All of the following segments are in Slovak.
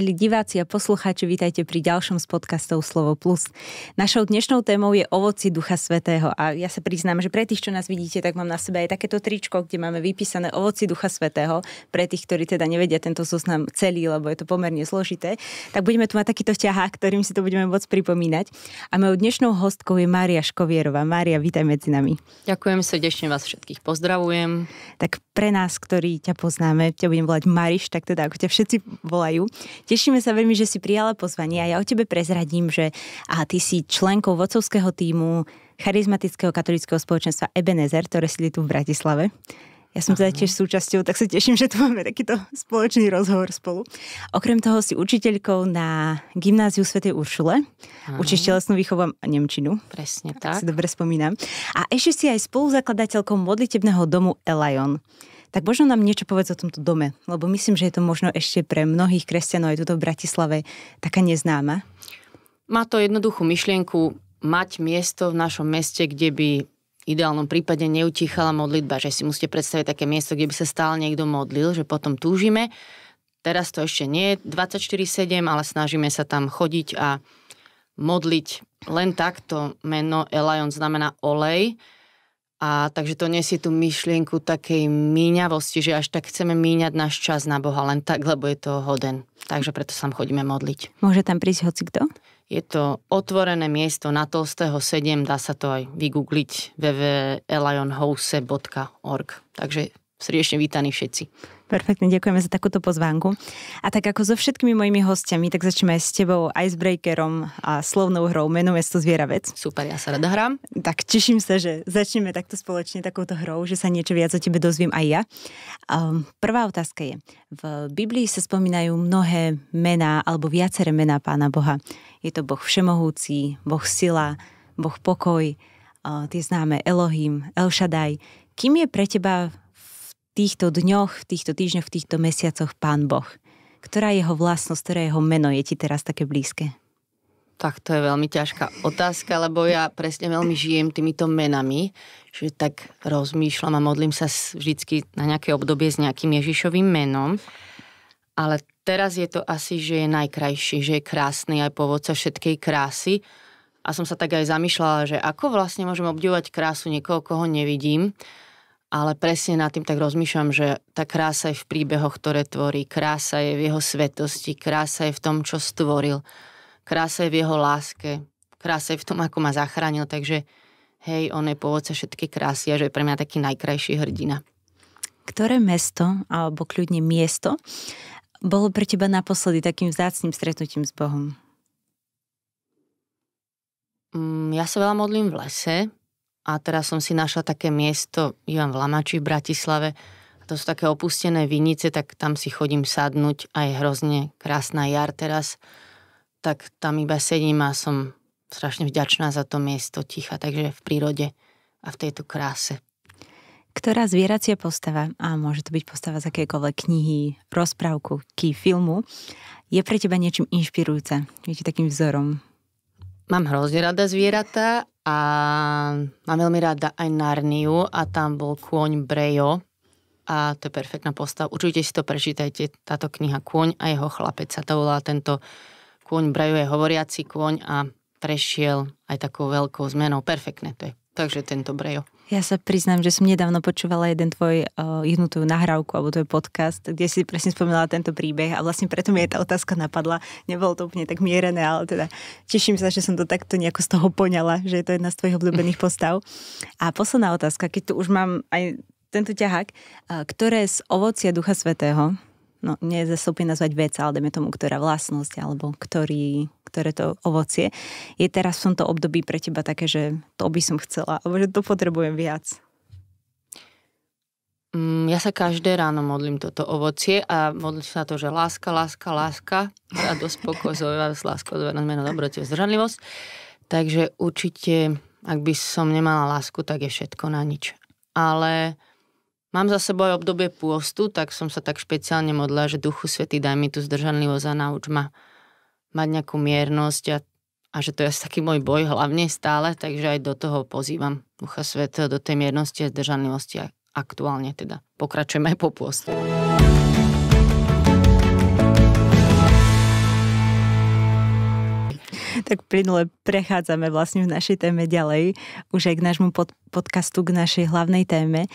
Milí diváci a poslucháči, vítajte pri ďalšom z podcastov Slovo Plus. Našou dnešnou témou je ovocie Ducha Svätého a ja sa priznám, že pre tých, čo nás vidíte, tak mám na sebe aj takéto tričko, kde máme vypísané ovocie Ducha Svätého. Pre tých, ktorí teda nevedia tento zoznam celý, lebo je to pomerne zložité, tak budeme tu mať takýto ťahák, ktorým si to budeme môcť pripomínať. A mojou dnešnou hostkou je Mária Škovierová. Mária, vítaj medzi nami. Ďakujem, srdečne vás všetkých pozdravujem. Tak pre nás, ktorí ťa poznáme, ťa budem volať Mariš, tak teda ako ťa všetci volajú. Tešíme sa veľmi, že si prijala pozvanie a ja o tebe prezradím, že ty si členkou vodcovského tímu charizmatického katolíckeho spoločenstva Ebenezer, ktoré sídli tu v Bratislave. Ja som teda tiež súčasťou, tak sa teším, že tu máme takýto spoločný rozhovor spolu. Okrem toho si učiteľkou na gymnáziu Svätej Uršule. Učíš telesnú výchovu a nemčinu. Presne tak. Si dobre spomínam. A ešte si aj spoluzakladateľkou modlitebného domu Elajon. Tak možno nám niečo povedz o tomto dome, lebo myslím, že je to možno ešte pre mnohých kresťanov aj tuto v Bratislave taká neznáma. Má to jednoduchú myšlienku mať miesto v našom meste, kde by v ideálnom prípade neutíchala modlitba, že si musíte predstaviť také miesto, kde by sa stále niekto modlil, že potom túžime. Teraz to ešte nie je 24/7, ale snažíme sa tam chodiť a modliť len takto. Meno Elajon znamená olej. A takže to nesie tú myšlienku takej míňavosti, že až tak chceme míňať náš čas na Boha len tak, lebo je to hoden. Takže preto sa chodíme modliť. Môže tam prísť hocikto? Je to otvorené miesto na Tolstého 7, dá sa to aj vygoogliť www.elajonhouse.org. Takže srdečne vítaní všetci. Perfektne, ďakujeme za takúto pozvánku. A tak ako so všetkými mojimi hostiami, tak začneme aj s tebou, icebreakerom a slovnou hrou Meno, mesto, zvieravec. Super, ja sa rada hrám. Tak teším sa, že začneme takto spoločne takouto hrou, že sa niečo viac o tebe dozviem aj ja. Prvá otázka je, v Biblii sa spomínajú mnohé mená alebo viaceré mená Pána Boha. Je to Boh všemohúci, Boh sila, Boh pokoj, tie známe Elohim, El Shaddai. Kým je pre teba v týchto dňoch, v týchto týždňoch, v týchto mesiacoch Pán Boh? Ktorá jeho vlastnosť, ktoré jeho meno je ti teraz také blízke? Tak to je veľmi ťažká otázka, lebo ja presne veľmi žijem týmito menami, že tak rozmýšľam a modlím sa vždycky na nejaké obdobie s nejakým Ježišovým menom. Ale teraz je to asi, že je najkrajší, že je krásny aj pôvodca všetkej krásy. A som sa tak aj zamýšľala, že ako vlastne môžem obdivovať krásu niekoho, koho nevidím. Ale presne nad tým tak rozmýšľam, že tá krása je v príbehoch, ktoré tvorí. Krása je v jeho svetosti, krása je v tom, čo stvoril. Krása je v jeho láske, krása je v tom, ako ma zachránil. Takže hej, on je pôvodca všetkej krásy a že je pre mňa taký najkrajší hrdina. Ktoré mesto, alebo kľudne miesto, bolo pre teba naposledy takým vzácnym stretnutím s Bohom? Ja sa veľa modlím v lese. A teraz som si našla také miesto, Ivan v Lamači v Bratislave. A to sú také opustené vinice, tak tam si chodím sadnúť. A je hrozne krásna jar teraz. Tak tam iba sedím a som strašne vďačná za to miesto ticha. Takže v prírode a v tejto kráse. Ktorá zvieracia postava, a môže to byť postava z akékoľvek knihy, rozprávku, filmu, je pre teba niečím inšpirujúca? Je ti takým vzorom? Mám hrozne rada zvieratá a mám veľmi rada aj Narniu a tam bol kôň Brejo a to je perfektná postava. Určite si to prečítajte, táto kniha Kôň a jeho chlapec sa to volá. Tento kôň Brejo je hovoriaci kôň a prešiel aj takou veľkou zmenou. Perfektné to je. Takže tento Brejo. Ja sa priznám, že som nedávno počúvala jednu tvoju nahrávku, alebo tvoj podcast, kde si presne spomínala tento príbeh a vlastne preto mi aj tá otázka napadla. Nebolo to úplne tak mierené, ale teda teším sa, že som to takto nejako z toho poňala, že je to jedna z tvojich obľúbených postav. A posledná otázka, keď tu už mám aj tento ťahák, ktoré z ovocia Ducha Svätého, no nie je zase úplne nazvať vec, ale dajme tomu, ktorá vlastnosť, alebo ktoré to ovocie, je teraz v tomto období pre teba také, že to by som chcela, alebo že to potrebujem viac? Ja sa každé ráno modlím toto ovocie a modlím sa na to, že láska, radosť, pokoj, zaujímavosť, láska, odvernosť, meno, dobrotie, zdržanlivosť. Takže určite, ak by som nemala lásku, tak je všetko na nič. Ale mám za sebou aj obdobie pôstu, tak som sa tak špeciálne modlila, že Duchu Svätý, daj mi tú zdržanlivosť a nauč ma mať nejakú miernosť a že to je asi taký môj boj hlavne stále, takže aj do toho pozývam Ducha Svätého, do tej miernosti a zdržanlivosti a aktuálne teda pokračujeme aj po pôstu. Tak plynule prechádzame vlastne v našej téme ďalej, už aj k nášmu podcastu, k našej hlavnej téme.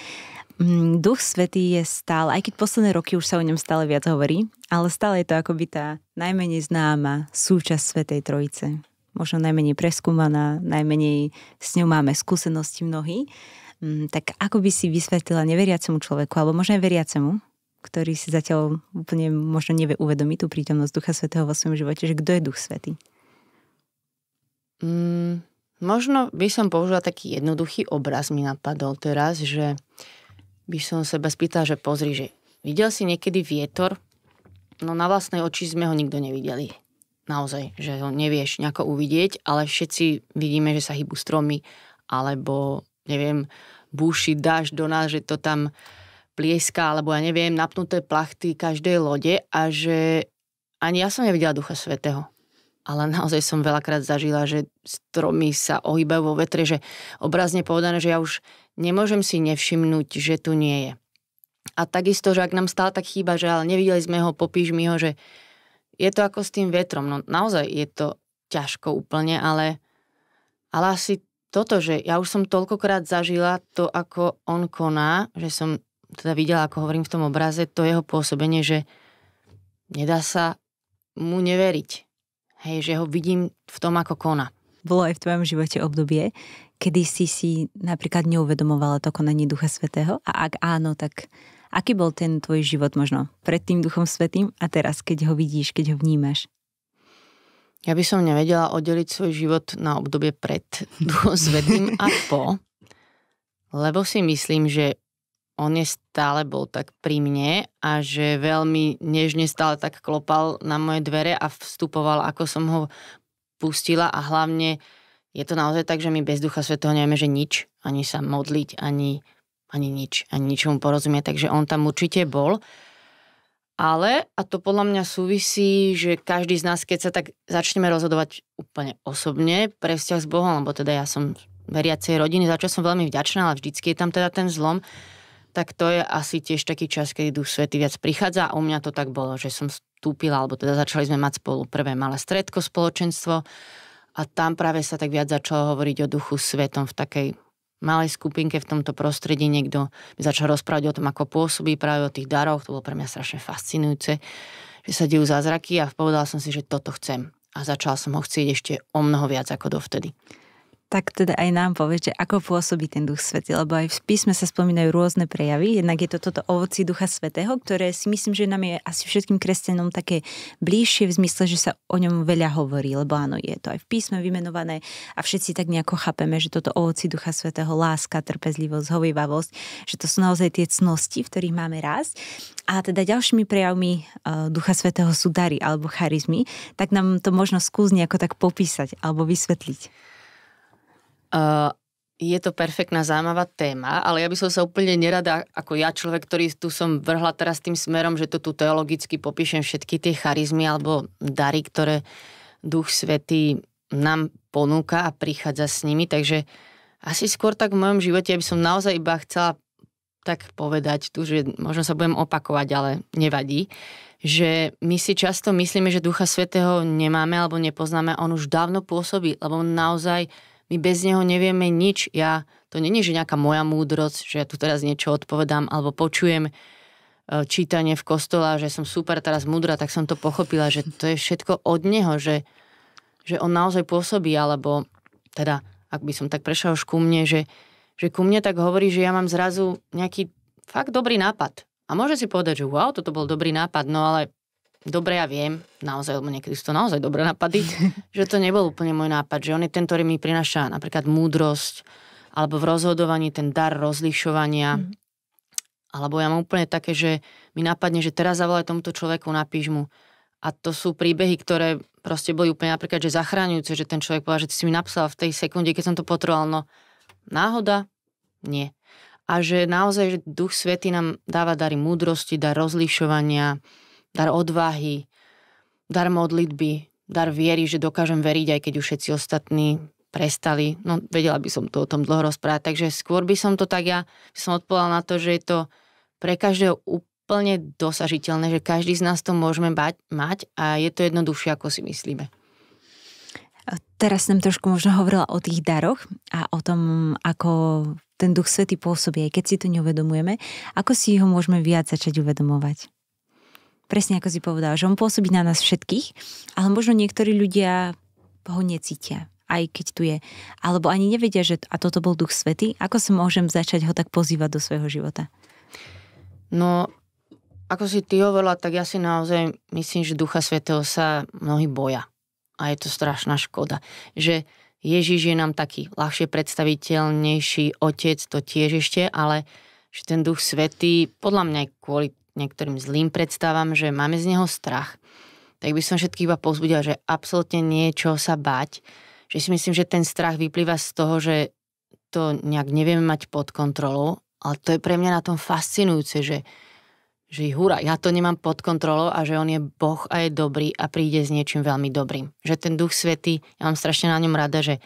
Duch Svätý je stále, aj keď posledné roky už sa o ňom stále viac hovorí, ale stále je to akoby tá najmenej známa súčasť Svätej Trojice. Možno najmenej preskúmaná, najmenej s ňou máme skúsenosti mnohí. Tak ako by si vysvetlila neveriacemu človeku, alebo možno aj veriacemu, ktorý si zatiaľ úplne možno nevie uvedomiť tú prítomnosť Ducha Svätého vo svojom živote, že kto je Duch Svätý? Možno by som použila taký jednoduchý obraz, mi napadol teraz, že by som seba spýtala, že pozri, že videl si niekedy vietor? No na vlastnej oči sme ho nikto nevideli. Naozaj, že ho nevieš nejako uvidieť, ale všetci vidíme, že sa hýbu stromy, alebo neviem, búši dážď do nás, že to tam plieská, alebo ja neviem, napnuté plachty každej lode a že ani ja som nevidela Ducha Svätého. Ale naozaj som veľakrát zažila, že stromy sa ohýbajú vo vetre, že obrazne povedané, že ja už nemôžem si nevšimnúť, že tu nie je. A takisto, že ak nám stále tak chýba, že ale nevideli sme ho, popíš mi ho, že je to ako s tým vetrom. No naozaj je to ťažko úplne, ale asi toto, že ja už som toľkokrát zažila to, ako on koná, že som teda videla, ako hovorím v tom obraze, to jeho pôsobenie, že nedá sa mu neveriť. Hej, že ho vidím v tom, ako koná. Bolo aj v tvojom živote obdobie, kedy si napríklad neuvedomovala to konanie Ducha Svätého? A ak áno, tak aký bol ten tvoj život možno pred tým Duchom Svätým a teraz, keď ho vidíš, keď ho vnímaš? Ja by som nevedela oddeliť svoj život na obdobie pred Duchom Svätým a po, lebo si myslím, že on je stále bol tak pri mne a že veľmi nežne stále tak klopal na moje dvere a vstupoval, ako som ho pustila a hlavne je to naozaj tak, že my bez Ducha Svätého nevieme, že nič, ani sa modliť, ani nič, ani ničomu porozumieť, takže on tam určite bol. Ale, a to podľa mňa súvisí, že každý z nás, keď sa tak začneme rozhodovať úplne osobne pre vzťah s Bohom, lebo teda ja som veriacej rodiny, za čo som veľmi vďačná, ale vždycky je tam teda ten zlom, tak to je asi tiež taký čas, keď Duch Svätý viac prichádza a u mňa to tak bolo, že som vstúpila, alebo teda začali sme mať spolu prvé malé stredko, spoločenstvo a tam práve sa tak viac začalo hovoriť o Duchu Svätom v takej malej skupinke v tomto prostredí. Niekto mi začal rozprávať o tom, ako pôsobí práve o tých daroch, to bolo pre mňa strašne fascinujúce, že sa dejú zázraky a povedala som si, že toto chcem a začala som ho chcieť ešte o mnoho viac ako dovtedy. Tak teda aj nám povedz, že ako pôsobí ten Duch Svätý, lebo aj v písme sa spomínajú rôzne prejavy, jednak je to toto ovocie Ducha Svätého, ktoré si myslím, že nám je asi všetkým kresťanom také bližšie v zmysle, že sa o ňom veľa hovorí, lebo áno, je to aj v písme vymenované a všetci tak nejako chápeme, že toto ovocie Ducha Svätého, láska, trpezlivosť, zhovievavosť, že to sú naozaj tie cnosti, v ktorých máme rásť. A teda ďalšími prejavmi Ducha Svätého sú dary alebo charizmy, tak nám to možno skús nejako tak popísať alebo vysvetliť. Je to perfektná, zaujímavá téma, ale ja by som sa úplne nerada, ako ja človek, ktorý tu som vrhla teraz tým smerom, že to tu teologicky popíšem všetky tie charizmy alebo dary, ktoré Duch Svätý nám ponúka a prichádza s nimi, takže asi skôr tak v mojom živote by som naozaj iba chcela tak povedať tu, že možno sa budem opakovať, ale nevadí, že my si často myslíme, že Ducha Svätého nemáme alebo nepoznáme, on už dávno pôsobí, lebo naozaj my bez neho nevieme nič. To nie je, že nejaká moja múdrosť, že ja tu teraz niečo odpovedám, alebo počujem čítanie v kostole, že som super teraz múdra, tak som to pochopila, že to je všetko od neho, že on naozaj pôsobí, alebo teda, ak by som tak prešiel už ku mne, že ku mne tak hovorí, že ja mám zrazu nejaký fakt dobrý nápad. A môže si povedať, že wow, toto bol dobrý nápad, no ale dobre, ja viem, naozaj, lebo niekedy sú to naozaj dobré nápady, že to nebol úplne môj nápad, že on je ten, ktorý mi prináša napríklad múdrosť, alebo v rozhodovaní ten dar rozlišovania, alebo ja mám úplne také, že mi napadne, že teraz zavolaj tomuto človeku, napíš mu. A to sú príbehy, ktoré proste boli úplne napríklad, že zachraňujúce, že ten človek povedal, že ty si mi napísal v tej sekunde, keď som to potreboval, no náhoda? Nie. A že naozaj, že Duch Svätý nám dáva dary múdrosti, dar rozlišovania, dar odvahy, dar modlitby, dar viery, že dokážem veriť, aj keď už všetci ostatní prestali. No, vedela by som to o tom dlho rozprávať, takže skôr by som to tak, ja by som odpovedala na to, že je to pre každého úplne dosažiteľné, že každý z nás to môžeme mať a je to jednoduchšie, ako si myslíme. Teraz som trošku možno hovorila o tých daroch a o tom, ako ten Duch Svätý pôsobí, aj keď si to neuvedomujeme, ako si ho môžeme viac začať uvedomovať. Presne ako si povedala, že on pôsobí na nás všetkých, ale možno niektorí ľudia ho necítia, aj keď tu je. Alebo ani nevedia, že a toto bol Duch Svätý. Ako sa môžem začať ho tak pozývať do svojho života? No, ako si ty hovorila, tak ja si naozaj myslím, že Ducha Svätého sa mnohí boja. A je to strašná škoda. Že Ježiš je nám taký ľahšie predstaviteľnejší otec, to tiež ešte, ale že ten Duch Svätý, podľa mňa aj kvôli niektorým zlým predstavám, že máme z neho strach, tak by som všetkých iba povzbudila, že absolútne nie je čo sa bať. Že si myslím, že ten strach vyplýva z toho, že to nejak nevieme mať pod kontrolou, ale to je pre mňa na tom fascinujúce, že hurá, ja to nemám pod kontrolou a že on je Boh a je dobrý a príde s niečím veľmi dobrým. Že ten Duch Svätý, ja mám strašne na ňom rada, že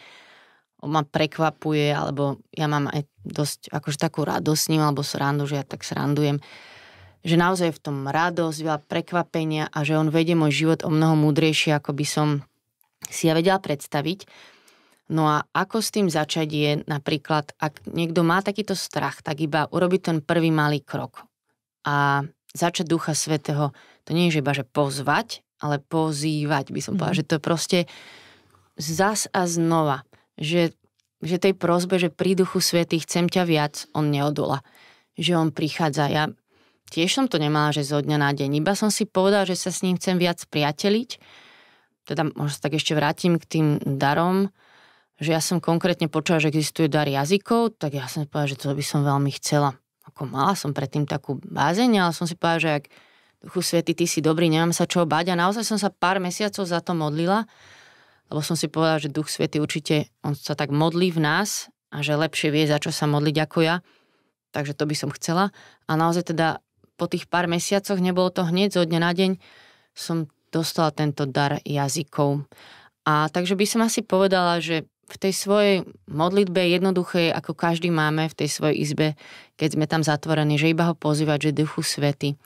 on ma prekvapuje, alebo ja mám aj dosť akože takú radosť s ním, alebo srandu, že ja tak srandujem, že naozaj v tom radosť, veľa prekvapenia a že on vedie môj život o mnoho múdrejšie, ako by som si ja vedela predstaviť. No a ako s tým začať je napríklad, ak niekto má takýto strach, tak iba urobiť ten prvý malý krok. A začať Ducha Svätého, to nie je iba, že pozvať, ale pozývať, by som povedala, že to je proste zas a znova, že tej prosbe, že pri Duchu Svätý chcem ťa viac, on neodolá. Že on prichádza. Ja tiež som to nemala, že zo dňa na deň, iba som si povedala, že sa s ním chcem viac priateliť. Teda možno sa tak ešte vrátim k tým darom, že ja som konkrétne počula, že existuje dar jazykov, tak ja som povedala, že to by som veľmi chcela. Ako mala som predtým takú bázeň, ale som si povedala, že ak Duchu Svätý, ty si dobrý, nemám sa čoho báť. A naozaj som sa pár mesiacov za to modlila, lebo som si povedala, že Duch Svätý určite, on sa tak modlí v nás a že lepšie vie, za čo sa modliť ako ja. Takže to by som chcela. A naozaj teda po tých pár mesiacoch, nebolo to hneď zo dňa na deň, som dostala tento dar jazykov. A takže by som asi povedala, že v tej svojej modlitbe jednoduché, ako každý máme v tej svojej izbe, keď sme tam zatvorení, že iba ho pozývať, že Duchu Svätý.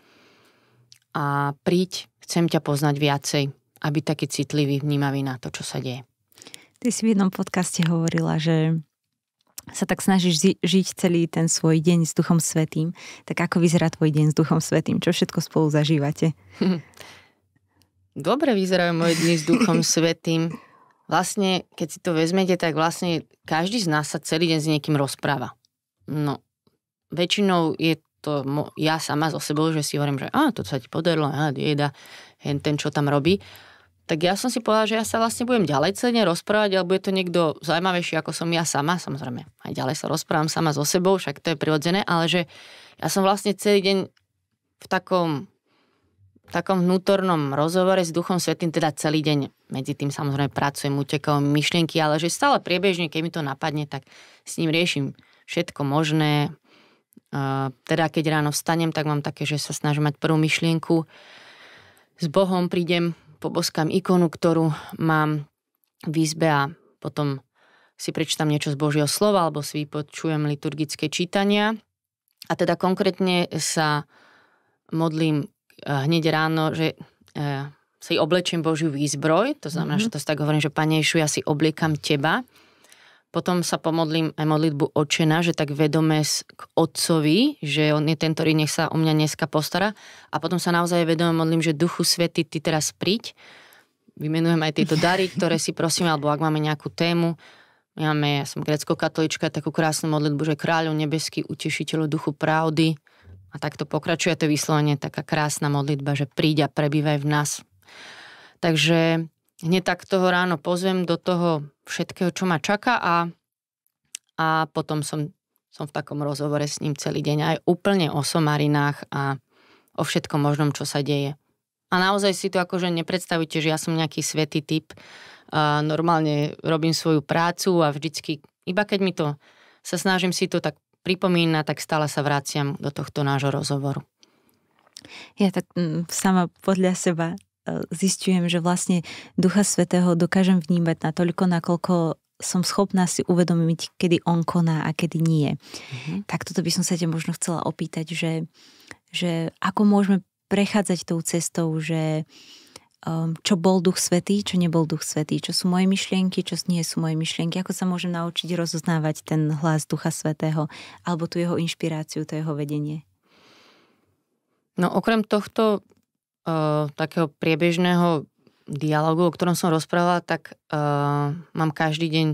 A príď, chcem ťa poznať viacej a byť taký citlivý, vnímavý na to, čo sa deje. Ty si v jednom podcaste hovorila, že sa tak snažíš žiť celý ten svoj deň s Duchom Svätým. Tak ako vyzerá tvoj deň s Duchom Svätým? Čo všetko spolu zažívate? Dobre vyzerajú moje dni s Duchom Svätým. Vlastne, keď si to vezmete, tak vlastne každý z nás sa celý deň s niekým rozpráva. No, väčšinou je to ja sama so sebou, že si hovorím, že to sa ti podarilo, jeda, ten, čo tam robí. Tak ja som si povedala, že ja sa vlastne budem ďalej celý deň rozprávať, ale bude to niekto zaujímavejší, ako som ja sama. Samozrejme, aj ďalej sa rozprávam sama so sebou, však to je prirodzené, ale že ja som vlastne celý deň v takom vnútornom rozhovore s Duchom Svätým, teda celý deň. Medzi tým samozrejme pracujem, utekajú myšlienky, ale že stále priebežne, keď mi to napadne, tak s ním riešim všetko možné. Teda keď ráno vstanem, tak mám také, že sa snažím mať prvú myšlienku. S Bohom prídem, poboskám ikonu, ktorú mám v izbe a potom si prečítam niečo z Božieho slova alebo si vypočujem liturgické čítania. A teda konkrétne sa modlím hneď ráno, že si oblečiem Božiu výzbroj, to znamená, že to tak hovorím, že Pane Ježišu, ja si obliekam teba. Potom sa pomodlím aj modlitbu Otčena, že tak vedome k Otcovi, že on je ten, ktorý nech sa o mňa dneska postará. A potom sa naozaj vedome modlím, že Duchu Svätý, ty teraz príď. Vymenujem aj tieto dary, ktoré si prosím, alebo ak máme nejakú tému. Ja som grécko-katolíčka, takú krásnu modlitbu, že Kráľov nebeský, utešiteľu duchu pravdy. A takto pokračuje to vyslovene taká krásna modlitba, že príď a prebývaj v nás. Takže hneď tak toho ráno pozvem do toho všetkého, čo ma čaká a potom som v takom rozhovore s ním celý deň aj úplne o somarinách a o všetkom možnom, čo sa deje. A naozaj si to akože nepredstavíte, že ja som nejaký svätý typ. Normálne robím svoju prácu a vždycky, iba keď mi to sa snažím si to tak pripomínať, tak stále sa vraciam do tohto nášho rozhovoru. Ja tak sama podľa seba zistujem, že vlastne Ducha Svätého dokážem vnímať natoľko, nakoľko som schopná si uvedomiť, kedy on koná a kedy nie. Tak toto by som sa ťa možno chcela opýtať, že ako môžeme prechádzať tou cestou, že čo bol Duch Svätý, čo nebol Duch Svätý, čo sú moje myšlienky, čo nie sú moje myšlienky, ako sa môžem naučiť rozoznávať ten hlas Ducha Svätého alebo tú jeho inšpiráciu, to jeho vedenie. No okrem tohto takého priebežného dialogu, o ktorom som rozprávala, tak mám každý deň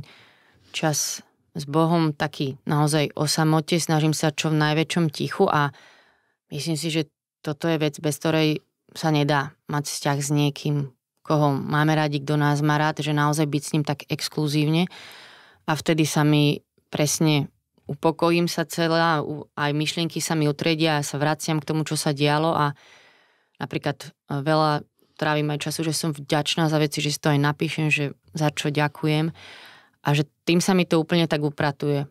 čas s Bohom taký naozaj o samote, snažím sa čo v najväčšom tichu a myslím si, že toto je vec, bez ktorej sa nedá mať vzťah s niekým, koho máme radi, kto nás má rád, že naozaj byť s ním tak exkluzívne a vtedy sa mi presne upokojím sa celá, aj myšlienky sa mi utriedia a sa vraciam k tomu, čo sa dialo a napríklad veľa trávim aj času, že som vďačná za veci, že si to aj napíšem, že za čo ďakujem a že tým sa mi to úplne tak upratuje.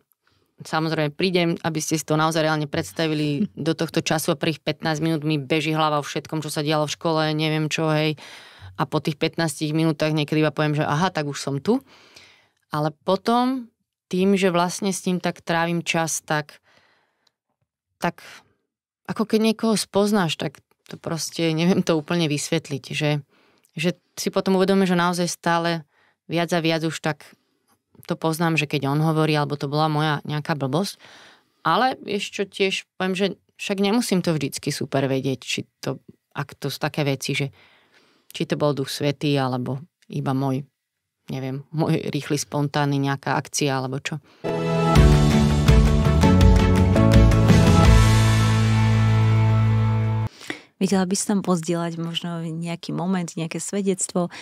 Samozrejme, prídem, aby ste si to naozaj reálne predstavili do tohto času a prvých 15 minút mi beží hlava o všetkom, čo sa dialo v škole, neviem čo, hej. A po tých 15 minútach niekedy iba poviem, že aha, tak už som tu. Ale potom, tým, že vlastne s tým tak trávim čas, tak ako keď niekoho spoznáš, tak to proste neviem to úplne vysvetliť, že si potom uvedomím, že naozaj stále viac a viac už tak to poznám, že keď on hovorí, alebo to bola moja nejaká blbosť. Ale ešte tiež poviem, že však nemusím to vždycky super vedieť, ak to sú také veci, že či to bol Duch Svätý, alebo iba môj rýchly, spontánny nejaká akcia, alebo čo. Vedela by som pozdieľať možno nejaký moment, nejaké svedectvo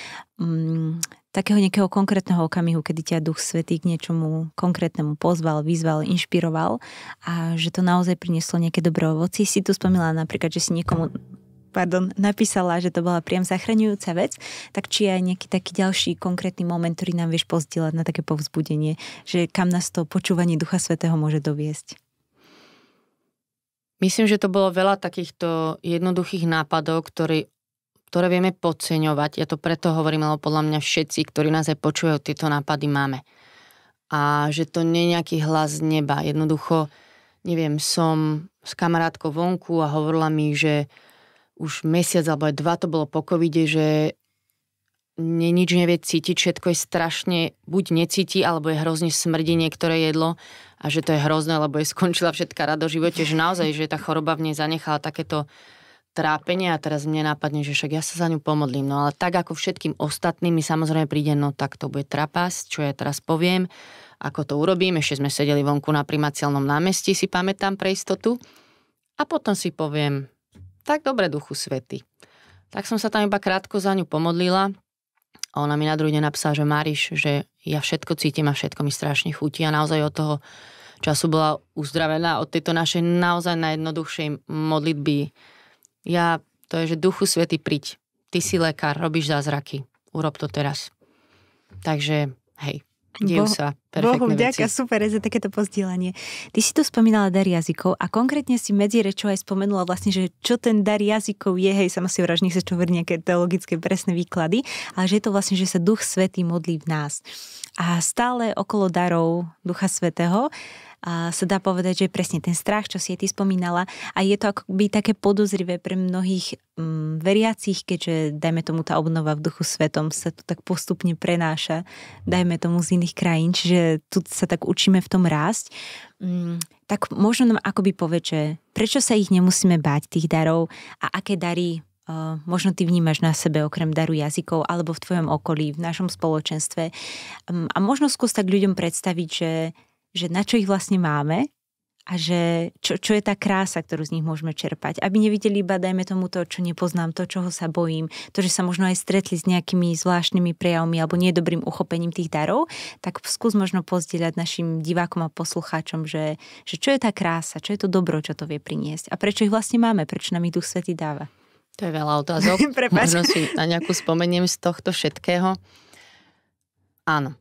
takého nejakého konkrétneho okamihu, kedy ťa Duch Svätý k niečomu konkrétnemu pozval, vyzval, inšpiroval a že to naozaj prinieslo nejaké dobré ovocie. Si tu spomínala napríklad, že si niekomu napísala, že to bola priam zachraňujúca vec, tak či aj nejaký taký ďalší konkrétny moment, ktorý nám vieš pozdieľať na také povzbudenie, že kam nás to počúvanie Ducha Svätého môže doviesť. Myslím, že to bolo veľa takýchto jednoduchých nápadov, ktoré vieme podceňovať. Ja to preto hovorím, lebo podľa mňa všetci, ktorí nás aj počujú, tieto nápady máme. A že to nie je nejaký hlas z neba. Jednoducho, neviem, som s kamarátkou vonku a hovorila mi, že už mesiac alebo aj 2 to bolo po covide, že nič nevie cítiť, všetko je strašne, buď necíti, alebo je hrozne smrdí niektoré jedlo a že to je hrozné, lebo je skončila všetká radosť v živote, že naozaj, že tá choroba v nej zanechala takéto trápenie a teraz mne nápadne, že však ja sa za ňu pomodlím. No ale tak ako všetkým ostatným mi samozrejme príde, no tak to bude trapas, čo ja teraz poviem, ako to urobím. Ešte sme sedeli vonku na Primaciálnom námestí, si pamätám pre istotu. A potom si poviem, tak dobre, Duchu Svätý. Tak som sa tam iba krátko za ňu pomodlila. A ona mi na druhý deň napísala, že Máriš, že ja všetko cítim a všetko mi strašne chutí a naozaj od toho času bola uzdravená od tejto našej naozaj najjednoduchšej modlitby. To je, že Duchu Svätý, príď. Ty si lekár, robíš zázraky. Urob to teraz. Takže, hej, dejú sa perfektné veci. Vďaka, super za takéto pozdieľanie. Ty si tu spomínala dar jazykov a konkrétne si medzi rečou aj spomenula vlastne, že čo ten dar jazykov je, hej, sama si vraž, nech sa čo verí nejaké teologické presné výklady, ale že je to vlastne, že sa Duch Svätý modlí v nás. A stále okolo darov Ducha Svätého a sa dá povedať, že je presne ten strach, čo si aj ty spomínala a je to akoby také podozrivé pre mnohých veriacich, keďže dajme tomu tá obnova v Duchu Svätom sa tu tak postupne prenáša, dajme tomu z iných krajín, čiže tu sa tak učíme v tom rásť. Tak možno nám akoby povedz, že prečo sa ich nemusíme báť, tých darov a aké dary možno ty vnímaš na sebe okrem daru jazykov alebo v tvojom okolí, v našom spoločenstve a možno skús tak ľuďom predstaviť, že na čo ich vlastne máme a že čo je tá krása, ktorú z nich môžeme čerpať. Aby nevideli iba, dajme tomu to, čo nepoznám, to, čoho sa bojím, to, že sa možno aj stretli s nejakými zvláštnymi prejavmi alebo nedobrým uchopením tých darov, tak skús možno pozdieľať našim divákom a poslucháčom, že čo je tá krása, čo je to dobro, čo to vie priniesť a prečo ich vlastne máme, prečo nám ich Duch Svätý dáva. To je veľa otázok. Možno si na nejakú spomeniem z tohto všetkého. Áno.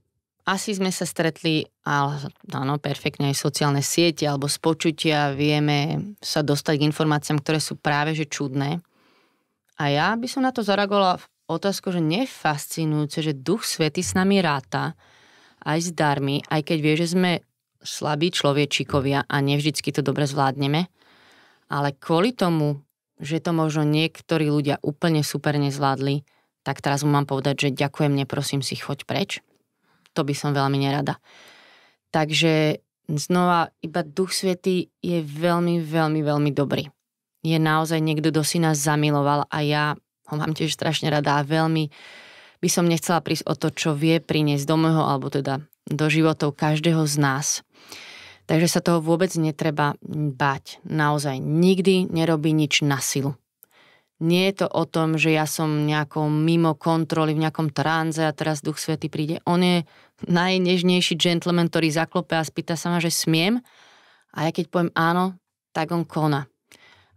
Asi sme sa stretli, áno, perfektne aj sociálne siete alebo z počutia vieme sa dostať k informáciám, ktoré sú práve že čudné. A ja by som na to zareagovala v otázku, že nie je fascinujúce, že Duch Svätý s nami ráta aj s darmi, aj keď vie, že sme slabí človečíkovia a nevždycky to dobre zvládneme, ale kvôli tomu, že to možno niektorí ľudia úplne super nezvládli, tak teraz mu mám povedať, že ďakujem, neprosím si, choď preč. To by som veľmi nerada. Takže znova, iba Duch Svätý je veľmi, veľmi, veľmi dobrý. Je naozaj niekto, kto si nás zamiloval a ja ho mám tiež strašne rada a veľmi by som nechcela prísť o to, čo vie priniesť do môjho, alebo teda do životov každého z nás. Takže sa toho vôbec netreba báť. Naozaj nikdy nerobí nič na silu. Nie je to o tom, že ja som nejakou mimo kontroly, v nejakom tranze a teraz Duch Svätý príde. On je najnežnejší gentleman, ktorý zaklope a spýta sa ma, že smiem. A ja keď poviem áno, tak on koná.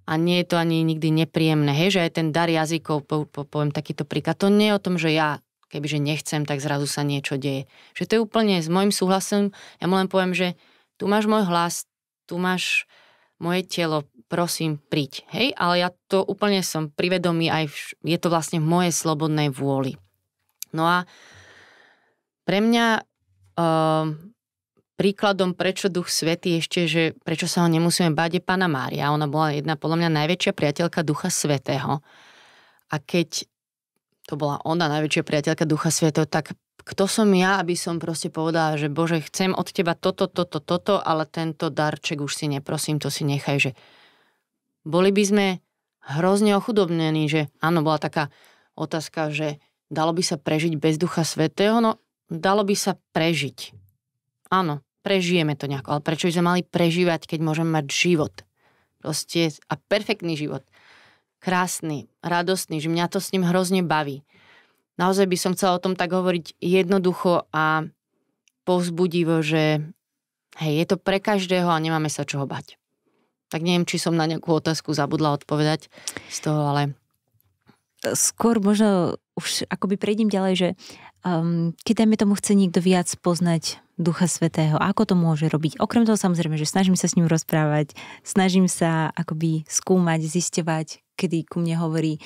A nie je to ani nikdy nepríjemné. Hej, že aj ten dar jazykov, poviem takýto príklad. To nie je o tom, že ja, kebyže nechcem, tak zrazu sa niečo deje. Že to je úplne s môjim súhlasom. Ja mu len poviem, že tu máš môj hlas, tu máš moje telo, prosím, príď. Hej, ale ja to úplne som privedomý, aj je to vlastne v mojej slobodnej vôli. No a pre mňa príkladom, prečo Duch Svätý ešte, že prečo sa ho nemusíme báť, je Panna Mária. Ona bola jedna, podľa mňa, najväčšia priateľka Ducha Svätého. A keď to bola ona, najväčšia priateľka Ducha Svätého, tak kto som ja, aby som proste povedala, že Bože, chcem od teba toto, ale tento darček už si neprosím, to si nechaj, že boli by sme hrozne ochudobnení, že áno, bola taká otázka, že dalo by sa prežiť bez Ducha Svätého? No, dalo by sa prežiť. Áno, prežijeme to nejako, ale prečo by sme mali prežívať, keď môžeme mať život? Proste a perfektný život. Krásny, radostný, že mňa to s ním hrozne baví. Naozaj by som chcela o tom tak hovoriť jednoducho a povzbudivo, že hej, je to pre každého a nemáme sa čoho bať. Tak neviem, či som na nejakú otázku zabudla odpovedať z toho, ale... Skôr možno už akoby prejdem ďalej, že keď dajme tomu chce niekto viac poznať Ducha Svätého, ako to môže robiť? Okrem toho samozrejme, že snažím sa s ním rozprávať, snažím sa akoby skúmať, zisťovať, kedy ku mne hovorí,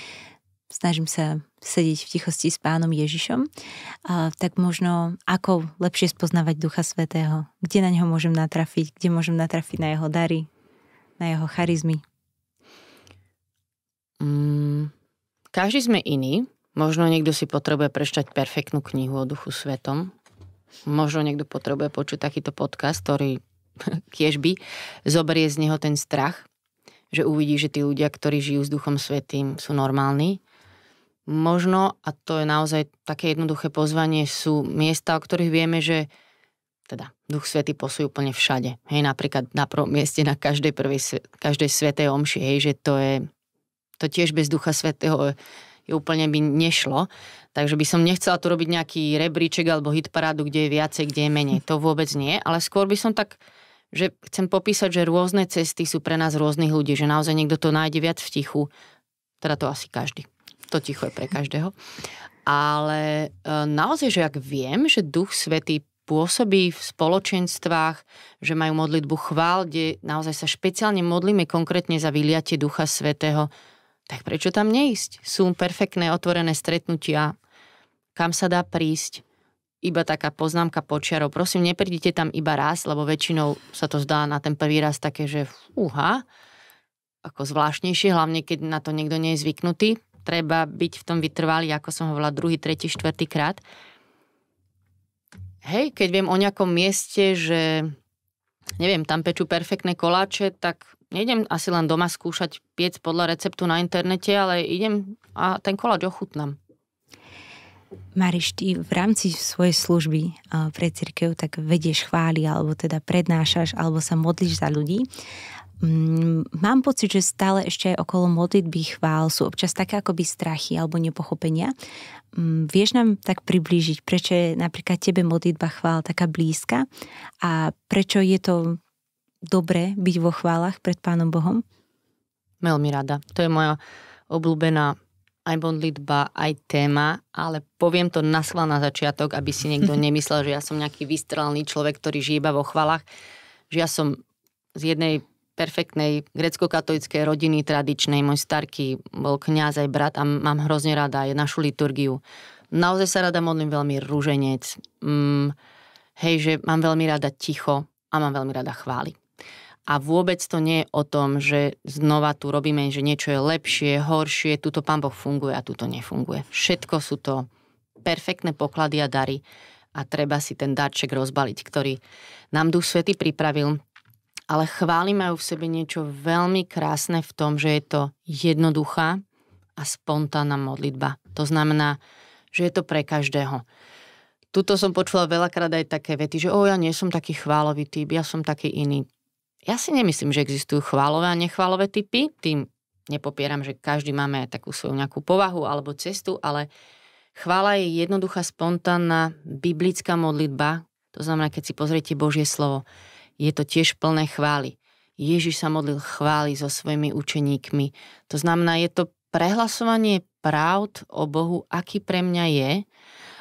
snažím sa sedieť v tichosti s Pánom Ježišom, tak možno ako lepšie spoznávať Ducha Svätého? Kde na neho môžem natrafiť? Kde môžem natrafiť na jeho dary? Na jeho charizmy? Každý sme iný. Možno niekto si potrebuje prečítať perfektnú knihu o Duchu Svätom. Možno niekto potrebuje počuť takýto podcast, ktorý tiež by zoberie z neho ten strach, že uvidí, že tí ľudia, ktorí žijú s Duchom Svätým, sú normálni. Možno, a to je naozaj také jednoduché pozvanie, sú miesta, o ktorých vieme, že teda Duch Svätý posúje úplne všade. Hej, napríklad na prvom mieste na každej svätej omši, hej, že to tiež bez Ducha Svätého je úplne by nešlo. Takže by som nechcela tu robiť nejaký rebríček alebo hitparádu, kde je viacej, kde je menej. To vôbec nie, ale skôr by som tak, že chcem popísať, že rôzne cesty sú pre nás rôznych ľudí, že naozaj niekto to nájde viac v tichu, teda to asi každý. To ticho je pre každého. Ale naozaj, že ak viem, že Duch Svätý pôsobí v spoločenstvách, že majú modlitbu chvál, kde naozaj sa špeciálne modlíme konkrétne za vyliatie Ducha Svätého, tak prečo tam neísť? Sú perfektné otvorené stretnutia, kam sa dá prísť. Iba taká poznámka počiarov. Prosím, neprídite tam iba raz, lebo väčšinou sa to zdá na ten prvý raz také, že ako zvláštnejšie, hlavne keď na to niekto nie je zvyknutý. Treba byť v tom vytrvalý, ako som hovorila, 2., 3., 4. krát. Hej, keď viem o nejakom mieste, že neviem, tam pečú perfektné koláče, tak nejdem asi len doma skúšať piec podľa receptu na internete, ale idem a ten koláč ochutnám. Máriš, ty v rámci svojej služby pre cirkev tak vedieš chvály, alebo teda prednášaš, alebo sa modlíš za ľudí. Mám pocit, že stále ešte aj okolo modlitby chvál sú občas také akoby strachy alebo nepochopenia. Vieš nám tak priblížiť, prečo je napríklad tebe modlitba chvál taká blízka a prečo je to dobré byť vo chválach pred Pánom Bohom? Veľmi rada. To je moja obľúbená aj modlitba, aj téma, ale poviem to naschvál na začiatok, aby si niekto nemyslel, že ja som nejaký vystrelený človek, ktorý žije iba vo chválach, že ja som z jednej perfektnej grécko-katolíckej rodiny tradičnej. Môj starký bol kňaz aj brat a mám hrozne rada aj našu liturgiu. Naozaj sa rada modlím veľmi ruženec. Hej, že mám veľmi rada ticho a mám veľmi rada chvály. A vôbec to nie je o tom, že znova tu robíme, že niečo je lepšie, horšie, tuto Pán Boh funguje a tuto nefunguje. Všetko sú to perfektné poklady a dary a treba si ten darček rozbaliť, ktorý nám Duch Svätý pripravil. Ale chvály majú v sebe niečo veľmi krásne v tom, že je to jednoduchá a spontánna modlitba. To znamená, že je to pre každého. Tuto som počula veľakrát aj také vety, že ja nie som taký chválový typ, ja som taký iný. Ja si nemyslím, že existujú chválové a nechválové typy. Tým nepopieram, že každý máme takú svoju nejakú povahu alebo cestu, ale chvála je jednoduchá, spontánna, biblická modlitba. To znamená, keď si pozriete Božie slovo, je to tiež plné chvály. Ježiš sa modlil chvály so svojimi učeníkmi. To znamená, je to prehlasovanie pravd o Bohu, aký pre mňa je.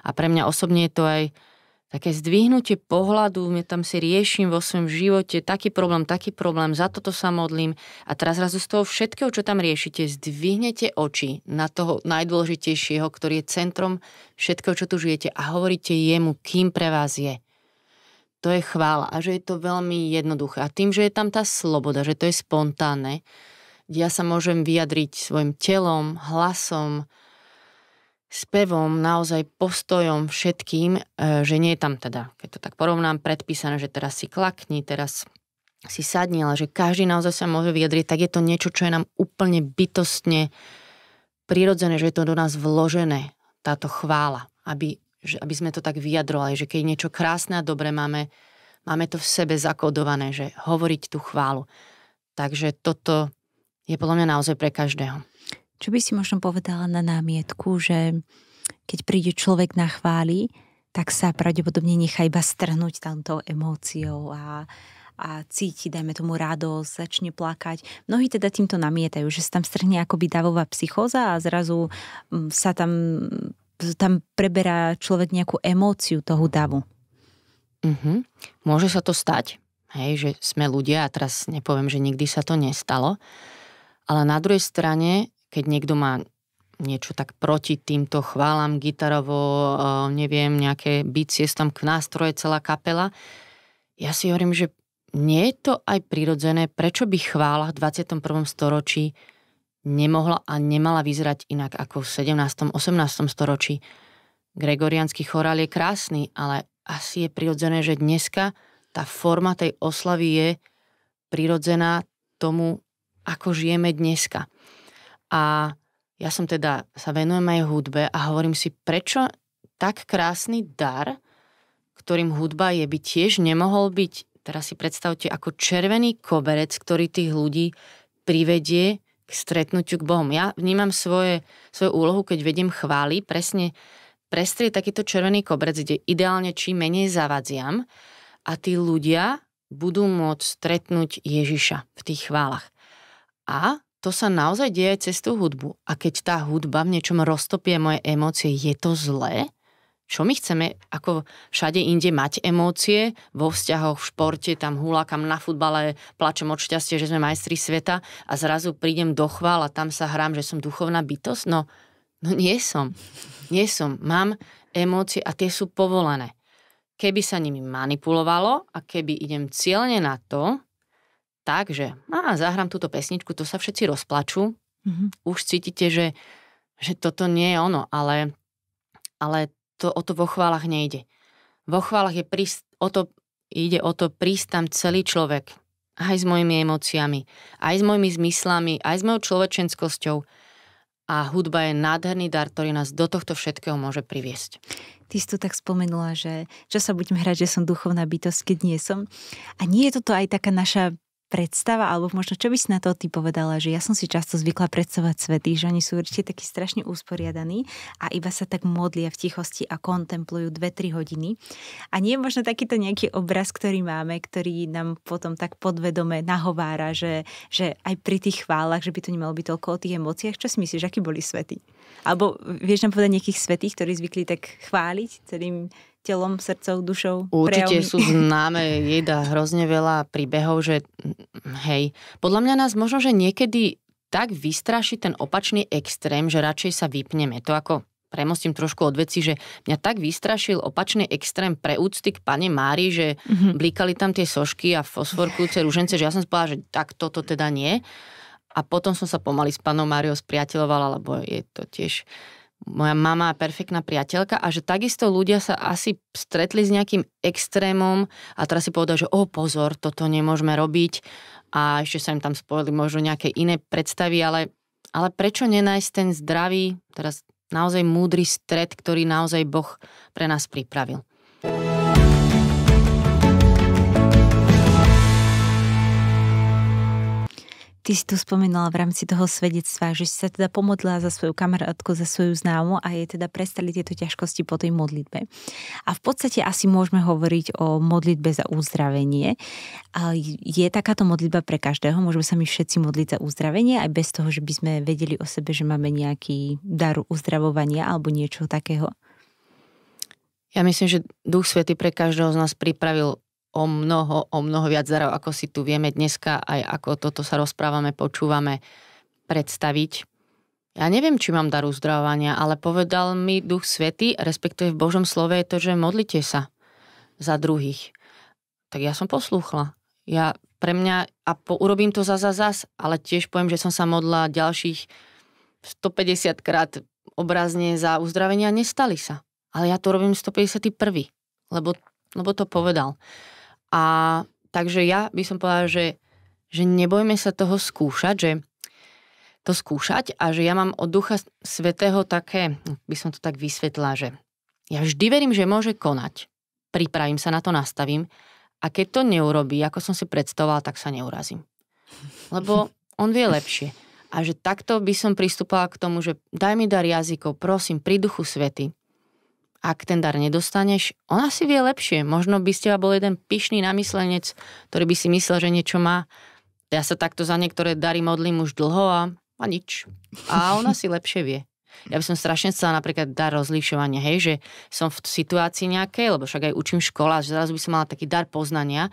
A pre mňa osobne je to aj také zdvihnutie pohľadu, ja tam si riešim vo svojom živote taký problém, za toto sa modlím. A teraz zrazu z toho všetkého, čo tam riešite, zdvihnete oči na toho najdôležitejšieho, ktorý je centrom všetkého, čo tu žijete a hovoríte jemu, kým pre vás je. To je chvála a že je to veľmi jednoduché. A tým, že je tam tá sloboda, že to je spontánne, ja sa môžem vyjadriť svojim telom, hlasom, spevom, naozaj postojom, všetkým, že nie je tam teda, keď to tak porovnám, predpísané, že teraz si klakni, teraz si sadni, ale že každý naozaj sa môže vyjadriť, tak je to niečo, čo je nám úplne bytostne prirodzené, že je to do nás vložené, táto chvála, aby sme to tak vyjadrovali, že keď niečo krásne a dobré máme to v sebe zakodované, že hovoriť tú chválu. Takže toto je podľa mňa naozaj pre každého. Čo by si možno povedala na námietku, že keď príde človek na chváli, tak sa pravdepodobne nechá iba strhnúť tamtou emóciou a cíti, dajme tomu radosť, začne plakať. Mnohí teda týmto namietajú, že sa tam strhne akoby davová psychóza a zrazu sa tam preberá človek nejakú emóciu toho davu. Môže sa to stať, že sme ľudia a teraz nepoviem, že nikdy sa to nestalo, ale na druhej strane, keď niekto má niečo tak proti týmto chválam, gitarovo, neviem, nejaké bicie, tam k nástroje, celá kapela, ja si hovorím, že nie je to aj prirodzené, prečo by chvála v 21. storočí nemohla a nemala vyzerať inak ako v 17. 18. storočí. Gregoriánsky chorál je krásny, ale asi je prirodzené, že dneska tá forma tej oslavy je prirodzená tomu, ako žijeme dneska. A ja som teda sa venujem aj hudbe a hovorím si, prečo tak krásny dar, ktorým hudba je, by tiež nemohol byť, teraz si predstavte, ako červený koberec, ktorý tých ľudí privedie k stretnutiu k Bohom. Ja vnímam svoju úlohu, keď vediem chvály, presne prestrieť takýto červený koberec, kde ideálne čím menej zavadziam a tí ľudia budú môcť stretnúť Ježiša v tých chválach. A to sa naozaj deje cez tú hudbu. A keď tá hudba v niečom roztopie moje emócie, je to zlé? Čo my chceme, ako všade inde mať emócie, vo vzťahoch, v športe, tam hulákam na futbale, plačem od šťastia, že sme majstri sveta a zrazu prídem do chvál a tam sa hrám, že som duchovná bytosť? No nie som. Nie som. Mám emócie a tie sú povolené. Keby sa nimi manipulovalo a keby idem cieľne na to, takže zahrám túto pesničku, to sa všetci rozplačú. Už cítite, že toto nie je ono, ale o to vo chválach nejde. Vo chválach ide o to prísť tam celý človek. Aj s mojimi emóciami, aj s mojimi zmyslami, aj s mojou človečenskosťou. A hudba je nádherný dar, ktorý nás do tohto všetkého môže priviesť. Ty si tu tak spomenula, že čo sa budem hrať, že som duchovná bytosť, keď nie som. A nie je toto aj taká naša predstava, alebo možno čo by si na to ty povedala, že ja som si často zvykla predstavovať svätých, že oni sú určite takí strašne usporiadaní a iba sa tak modlia v tichosti a kontemplujú 2-3 hodiny. A nie je možno takýto nejaký obraz, ktorý máme, ktorý nám potom tak podvedome nahovára, že aj pri tých chválach, že by to nemalo byť toľko o tých emóciách. Čo si myslíš, akí boli svätí? Alebo vieš nám povedať nejakých svätých, ktorí zvykli tak chváliť celým telom, srdcov, dušou, Určite prejavmi? sú známe, jedá hrozne veľa príbehov, že podľa mňa nás možno, že niekedy tak vystraší ten opačný extrém, že radšej sa vypneme. To ako premostím trošku od veci, že mňa tak vystrašil opačný extrém pre úcty k Panne Márii, že blíkali tam tie sošky a fosforkujúce ružence, že ja som si povedala, že tak toto teda nie. A potom som sa pomaly s Pannou Máriou spriateľovala, lebo je to tiež moja mama perfektná priateľka a že takisto ľudia sa asi stretli s nejakým extrémom a teraz si povedali, že pozor, toto nemôžeme robiť a ešte sa im tam spojili možno nejaké iné predstavy, ale prečo nenájsť ten zdravý, teraz naozaj múdry stred, ktorý naozaj Boh pre nás pripravil. Ty si tu spomínala v rámci toho svedectva, že si sa teda pomodlila za svoju kamarátku, za svoju známu a jej teda prestali tieto ťažkosti po tej modlitbe. A v podstate asi môžeme hovoriť o modlitbe za uzdravenie. A je takáto modlitba pre každého? Môžeme sa my všetci modliť za uzdravenie aj bez toho, že by sme vedeli o sebe, že máme nejaký dar uzdravovania alebo niečo takého? Ja myslím, že Duch Svätý pre každého z nás pripravil o mnoho viac darov, ako si tu vieme dneska, aj ako toto sa rozprávame, počúvame, predstaviť. Ja neviem, či mám dar uzdravovania, ale povedal mi Duch Svätý, respektíve v Božom slove je to, že modlite sa za druhých. Tak ja som poslúchla. Pre mňa, urobím to zas, ale tiež poviem, že som sa modlila ďalších 150 krát obrazne za uzdravenia, nestali sa. Ale ja to robím 151. Lebo to povedal. A takže ja by som povedala, že nebojme sa toho skúšať, a že ja mám od Ducha Svätého také, by som to tak vysvetlila, že ja vždy verím, že môže konať. Pripravím sa na to, nastavím a keď to neurobí, ako som si predstavovala, tak sa neurazím. Lebo on vie lepšie. A že takto by som pristúpala k tomu, že daj mi dar jazykov, prosím, pri Duchu Svätý. Ak ten dar nedostaneš, on asi vie lepšie. Možno by ste bol jeden pyšný namyslenec, ktorý by si myslel, že niečo má. Ja sa takto za niektoré dary modlím už dlho a nič. A on asi lepšie vie. Ja by som strašne chcela napríklad dar rozlišovania, že som v situácii nejakej, lebo však aj učím škola, že zrazu by som mala taký dar poznania,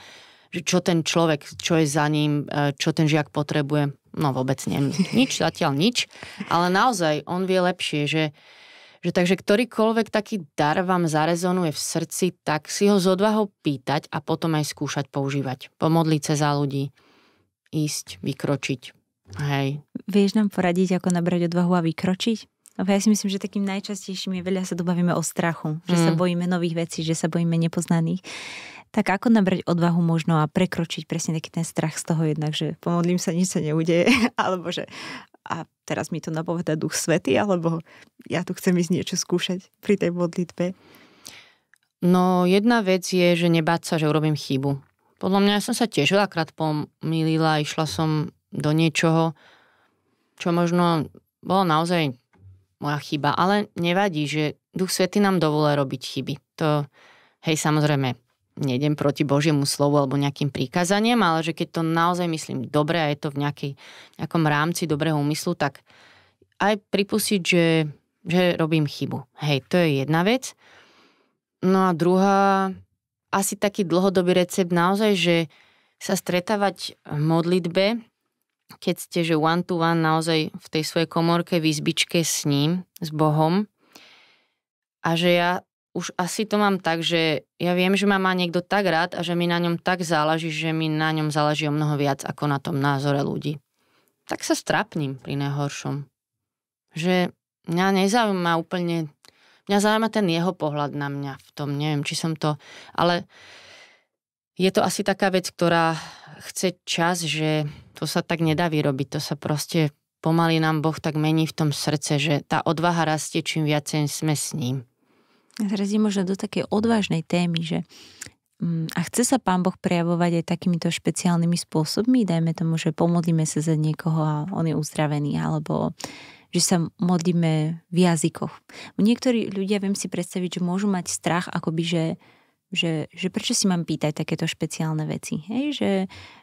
že čo ten človek, čo je za ním, čo ten žiak potrebuje. No vôbec neviem. Nič, zatiaľ nič. Ale naozaj on vie lepšie, že takže ktorýkoľvek taký dar vám zarezonuje v srdci, tak si ho s odvahou pýtať a potom aj skúšať používať. Pomodliť sa za ľudí, ísť, vykročiť. Hej. Vieš nám poradiť, ako nabrať odvahu a vykročiť? Ja si myslím, že takým najčastejším je, veľa sa tu bavíme o strachu, že sa bojíme nových vecí, že sa bojíme nepoznaných. Tak ako nabrať odvahu možno a prekročiť presne taký ten strach z toho jednak, že pomodlím sa, nič sa neudeje, alebo že a teraz mi to napovedá Duch Svätý, alebo ja tu chcem ísť niečo skúšať pri tej modlitbe? No jedna vec je, že nebáť sa, že urobím chybu. Podľa mňa ja som sa tiež veľakrát pomýlila, išla som do niečoho, čo možno bolo naozaj moja chyba, ale nevadí, že Duch Svätý nám dovolí robiť chyby. To, samozrejme, nejdem proti Božiemu slovu alebo nejakým príkazaniam, ale že keď to naozaj myslím dobre a je to v nejakom rámci dobrého úmyslu, tak aj pripustiť, že robím chybu. To je jedna vec. No a druhá, asi taký dlhodobý recept naozaj, že sa stretávať v modlitbe, keď ste, že one to one naozaj v tej svojej komórke, v izbičke s ním, s Bohom a že ja už asi to mám tak, že ja viem, že ma má niekto tak rád a že mi na ňom tak záleží, že mi na ňom záleží o mnoho viac ako na tom názore ľudí. Tak sa strápnim pri najhoršom. Že mňa nezaujíma úplne, mňa zaujíma ten jeho pohľad na mňa v tom, neviem, či som to, ale je to asi taká vec, ktorá chce čas, že to sa tak nedá vyrobiť, to sa proste pomaly nám Boh tak mení v tom srdce, že tá odvaha rastie, čím viacej sme s ním. A teraz je možno do takej odvážnej témy, že a chce sa Pán Boh prejavovať aj takýmito špeciálnymi spôsobmi, dajme tomu, že pomodlíme sa za niekoho a on je uzdravený, alebo že sa modlíme v jazykoch. Niektorí ľudia, viem si predstaviť, že môžu mať strach, akoby, že prečo si mám pýtať takéto špeciálne veci,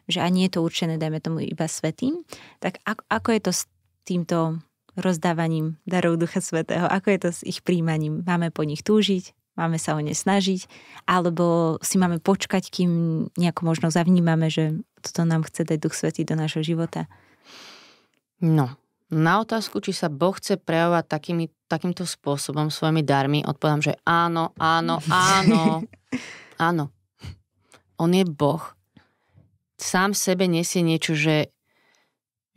že ani je to určené, dajme tomu, iba svätým. Tak ako je to s týmto rozdávaním darov Ducha Svätého? Ako je to s ich príjmaním? Máme po nich túžiť? Máme sa o ne snažiť? Alebo si máme počkať, kým nejako možno zavnímame, že toto nám chce dať Duch Svätý do nášho života? No, Na otázku, či sa Boh chce prejavovať takýmto spôsobom svojimi darmi, odpovedám, že áno. Áno. On je Boh. Sám v sebe nesie niečo, že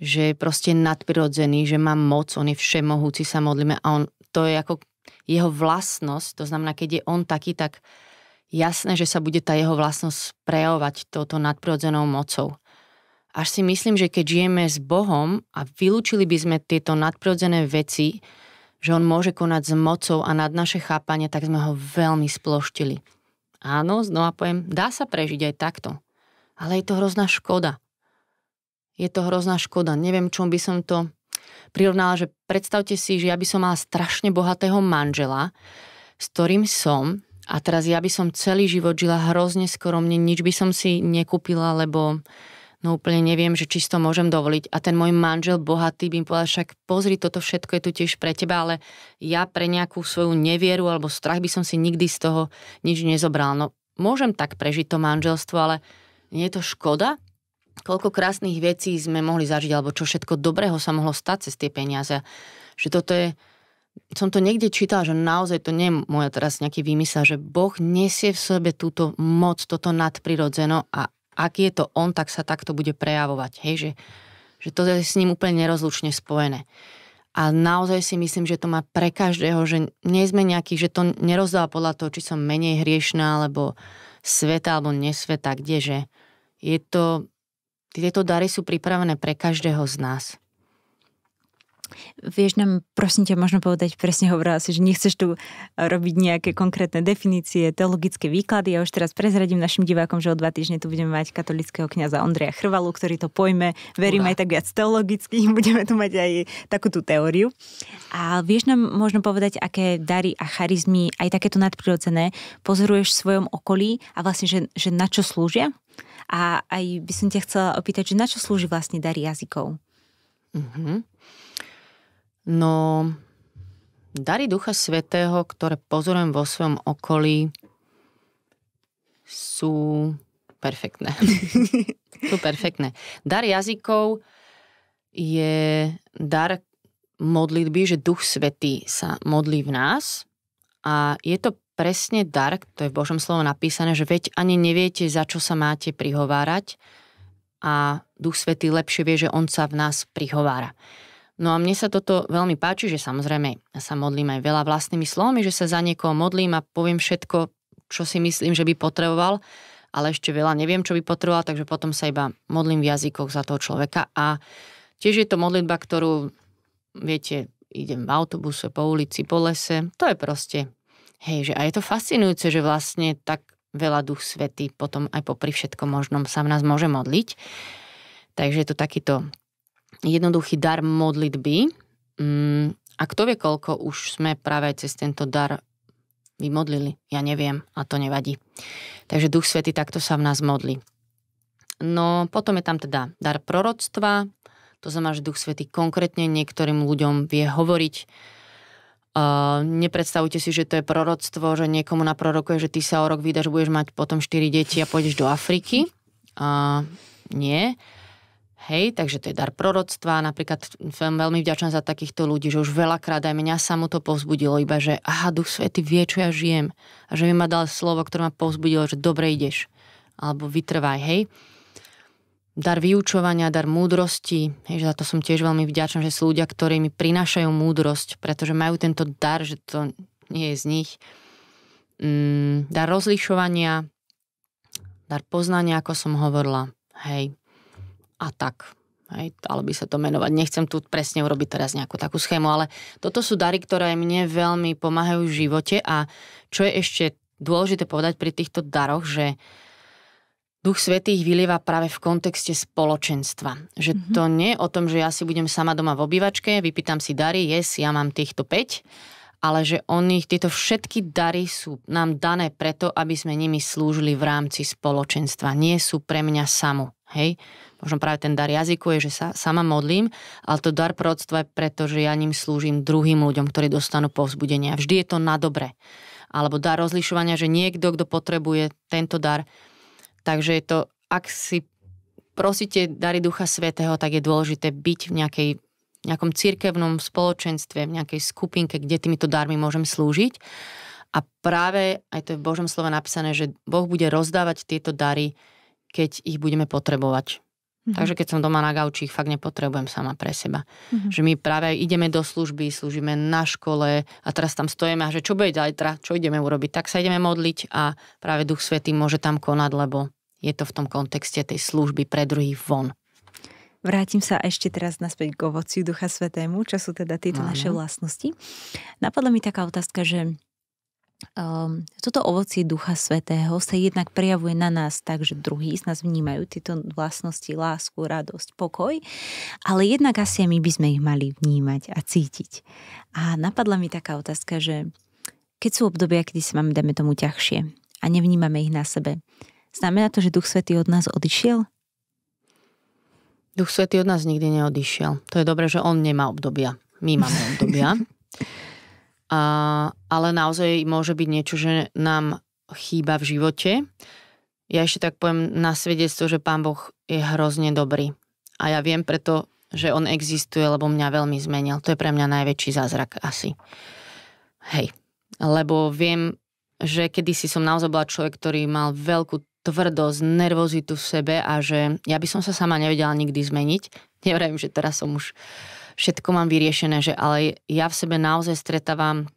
je proste nadprirodzený, že má moc, on je všemohúci, sa modlíme a to je ako jeho vlastnosť, to znamená, keď je on taký, tak jasné, že sa bude tá jeho vlastnosť prejavovať touto nadprirodzenou mocou. Až si myslím, že keď žijeme s Bohom a vylúčili by sme tieto nadprirodzené veci, že on môže konať s mocou a nad naše chápanie, tak sme ho veľmi sploštili. Áno, znova poviem, dá sa prežiť aj takto. Ale je to hrozná škoda. Neviem, čom by som to prirovnala, že predstavte si, že ja by som mala strašne bohatého manžela, s ktorým som, a teraz ja by som celý život žila hrozne skromne, nič by som si nekúpila, lebo úplne neviem, že či si to môžem dovoliť. A ten môj manžel bohatý by mi povedal, však pozri, toto všetko je tu tiež pre teba, ale ja pre nejakú svoju nevieru alebo strach by som si nikdy z toho nič nezobral. No, môžem tak prežiť to manželstvo, ale nie je to škoda? Koľko krásnych vecí sme mohli zažiť, alebo čo všetko dobrého sa mohlo stať cez tie peniaze. Že toto je, som to niekde čítala, že naozaj to nie je môj teraz nejaký výmysel, že Boh nesie v sebe túto moc, toto nadprirodzeno a ak je to on, tak sa takto bude prejavovať. Hej, že to je s ním úplne nerozlučne spojené. A naozaj si myslím, že to má pre každého, že nie sme nejaký, že to nerozdáva podľa toho, či som menej hriešná, alebo sveta, alebo nesveta, kdeže. Tieto dary sú pripravené pre každého z nás. Vieš nám, prosím ťa, možno povedať, presne hovorila si, že nechceš tu robiť nejaké konkrétne definície, teologické výklady. Ja už teraz prezradím našim divákom, že o 2 týždne tu budeme mať katolického kňaza Ondreja Chrvalu, ktorý to pojme. Verím aj tak viac teologicky, budeme tu mať aj takúto teóriu. A vieš nám možno povedať, aké dary a charizmy, aj takéto nadprirodzené, pozoruješ v svojom okolí a vlastne, že na čo slúžia? A aj by som ťa chcela opýtať, že na čo slúži vlastne dary jazykov? No, dary Ducha Svätého, ktoré pozorujem vo svojom okolí, sú perfektné. Dar jazykov je dar modlitby, že Duch Svätý sa modlí v nás a je to presne dar, to je v Božom slovo napísané, že veď ani neviete, za čo sa máte prihovárať a Duch Svätý lepšie vie, že on sa v nás prihovára. No a mne sa toto veľmi páči, že samozrejme ja sa modlím aj veľa vlastnými slovami, že sa za niekoho modlím a poviem všetko, čo si myslím, že by potreboval, ale ešte veľa neviem, čo by potreboval, takže potom sa iba modlím v jazykoch za toho človeka a tiež je to modlitba, ktorú, viete, idem v autobuse, po ulici, po lese, to je proste, hej, že a je to fascinujúce, že vlastne tak veľa Duch Svätý potom aj popri všetkom možnom sa v nás môže modliť. Takže je to takýto jednoduchý dar modlitby. A kto vie, koľko už sme práve cez tento dar vymodlili. Ja neviem a to nevadí. Takže Duch Svätý takto sa v nás modlí. No potom je tam teda dar proroctva. To znamená, že Duch Svätý konkrétne niektorým ľuďom vie hovoriť. Nepredstavujte si, že to je proroctvo, že niekomu naprorokuje, že ty sa o rok vydáš, budeš mať potom 4 deti a pôjdeš do Afriky. Nie. Hej, takže to je dar proroctva. Napríklad veľmi vďačná za takýchto ľudí, že už veľakrát aj mňa sa mu to povzbudilo, iba že Duch Svätý vie, čo ja žijem. A že mi ma dal slovo, ktoré ma povzbudilo, že dobre ideš. Alebo vytrvaj, hej. Dar vyučovania, dar múdrosti. Hej, že za to som tiež veľmi vďačná, že sú ľudia, ktorí mi prinášajú múdrosť, pretože majú tento dar, že to nie je z nich. Dar rozlišovania, dar poznania, ako som hovorila. Hej. A tak. Hej, ale by sa to menovať. Nechcem tu presne urobiť teraz nejakú takú schému, ale toto sú dary, ktoré mne veľmi pomáhajú v živote a čo je ešte dôležité povedať pri týchto daroch, že Duch Svätý ich vylieva práve v kontexte spoločenstva. Že to nie je o tom, že ja si budem sama doma v obývačke, vypýtam si dary, ja mám týchto 5, ale že tieto všetky dary sú nám dané preto, aby sme nimi slúžili v rámci spoločenstva. Nie sú pre mňa samu. Hej? Možno práve ten dar jazyku je, že sa sama modlím, ale to dar proroctva je preto, že ja ním slúžim druhým ľuďom, ktorí dostanú povzbudenia. Vždy je to na dobre. Alebo dar rozlišovania, že niekto, kto potrebuje tento dar. Takže je to, ak si prosíte dary Ducha Svätého, tak je dôležité byť v nejakej nejakom cirkevnom spoločenstve, v nejakej skupinke, kde týmito darmi môžem slúžiť. A práve, aj to je v Božom slove napísané, že Boh bude rozdávať tieto dary, keď ich budeme potrebovať. Takže keď som doma na gauči, ich fakt nepotrebujem sama pre seba. Že my práve ideme do služby, slúžime na škole a teraz tam stojíme a že čo bude zajtra, čo ideme urobiť, tak sa ideme modliť a práve Duch Svätý môže tam konať, lebo je to v tom kontexte tej služby pre druhých von. Vrátim sa ešte teraz naspäť k ovociu Ducha Svätému, čo sú teda tieto naše vlastnosti. Napadla mi taká otázka, že toto ovocie Ducha Svätého sa jednak prejavuje na nás tak, že druhí z nás vnímajú tieto vlastnosti, lásku, radosť, pokoj, ale jednak asi my by sme ich mali vnímať a cítiť. A napadla mi taká otázka, že keď sú obdobia, kedy sa máme, dáme tomu, ťažšie a nevnímame ich na sebe, znamená to, že Duch Svätý od nás odišiel? Duch Svätý od nás nikdy neodišiel. To je dobré, že on nemá obdobia. My máme obdobia. Ale naozaj môže byť niečo, že nám chýba v živote. Ja ešte tak poviem na svedectvo, že Pán Boh je hrozne dobrý. A ja viem preto, že on existuje, lebo mňa veľmi zmenil. To je pre mňa najväčší zázrak asi. Hej. Lebo viem, že kedysi som naozaj bola človek, ktorý mal veľkú tvrdosť, nervozitu v sebe a že ja by som sa sama nevedela nikdy zmeniť. Neviem, že teraz som už všetko mám vyriešené, že ale ja v sebe naozaj stretávam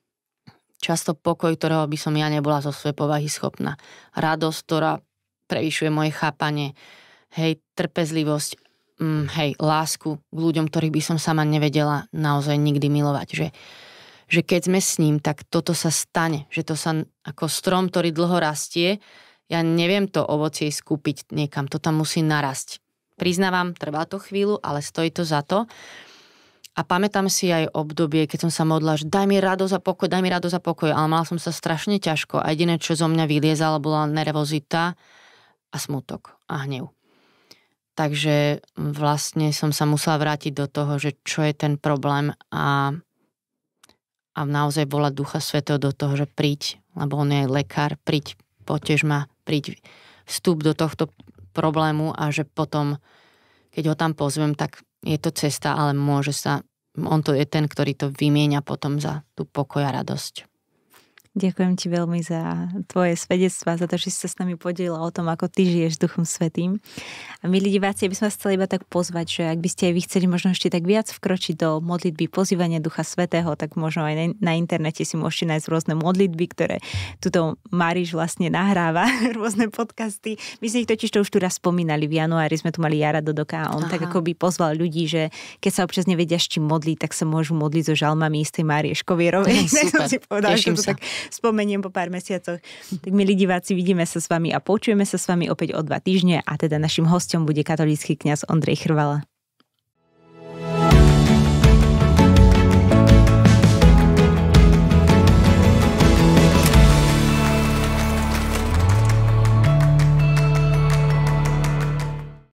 často pokoj, ktorého by som ja nebola zo svojej povahy schopná. Radosť, ktorá prevyšuje moje chápanie. Hej, trpezlivosť, lásku k ľuďom, ktorých by som sama nevedela naozaj nikdy milovať. Že keď sme s ním, tak toto sa stane. Že to sa ako strom, ktorý dlho rastie, ja neviem to ovocie skúpiť niekam. To tam musí narasť. Priznávam, trvá to chvíľu, ale stojí to za to. A pamätám si aj obdobie, keď som sa modlila, že daj mi radosť a pokoj, ale mala som sa strašne ťažko a jediné, čo zo mňa vyliezalo, bola nervozita a smutok a hnev. Takže vlastne som sa musela vrátiť do toho, že čo je ten problém a naozaj volať Ducha Svätého do toho, že príď, lebo on je lekár, príď, potež ma, príď, vstup do tohto problému a že potom, keď ho tam pozvem, tak je to cesta, ale on to je ten, ktorý to vymieňa potom za tú pokoj a radosť. Ďakujem ti veľmi za tvoje svedectvá, za to, že si sa s nami podielila o tom, ako ty žiješ s Duchom Svätým. A milí diváci, by som vás chceli iba tak pozvať, že ak by ste aj vy chceli možno ešte tak viac vkročiť do modlitby pozývania Ducha Svätého, tak možno aj na internete si môžete nájsť rôzne modlitby, ktoré tuto Máriš vlastne nahráva, rôzne podcasty. My sme ich totiž to už tu raz spomínali, v januári sme tu mali Jara Dodoka a on tak ako by pozval ľudí, že keď sa občas nevedia s čím modliť, tak sa môžu modliť so žalmami istej Márie Škovierovej. Super, teším sa. Spomeniem po pár mesiacoch. Tak milí diváci, vidíme sa s vami a počujeme sa s vami opäť o 2 týždne a teda našim hosťom bude katolícky kňaz Ondrej Chrvala.